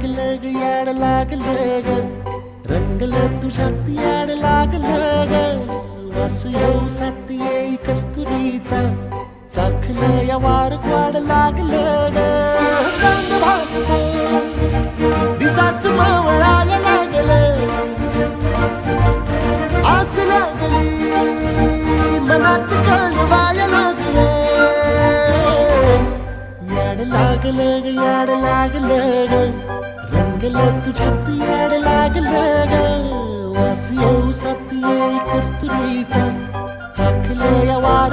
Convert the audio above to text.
लागलं ग याड लागलं ग रंगलं तुझ्यात याड लागलं ग वास येऊ सात येई कस्तुरीचा चाखलं या वार वाड लागलं ग चांग भासतो दिसाच मावळायला लागलं आस लागली मनात कळवायला लागलं याड लागलं ग याड लागलं ग रंगलं तुझ्यात याड लागलं ग वास येऊ सात येई कस्तुरीचा चाखलं या वार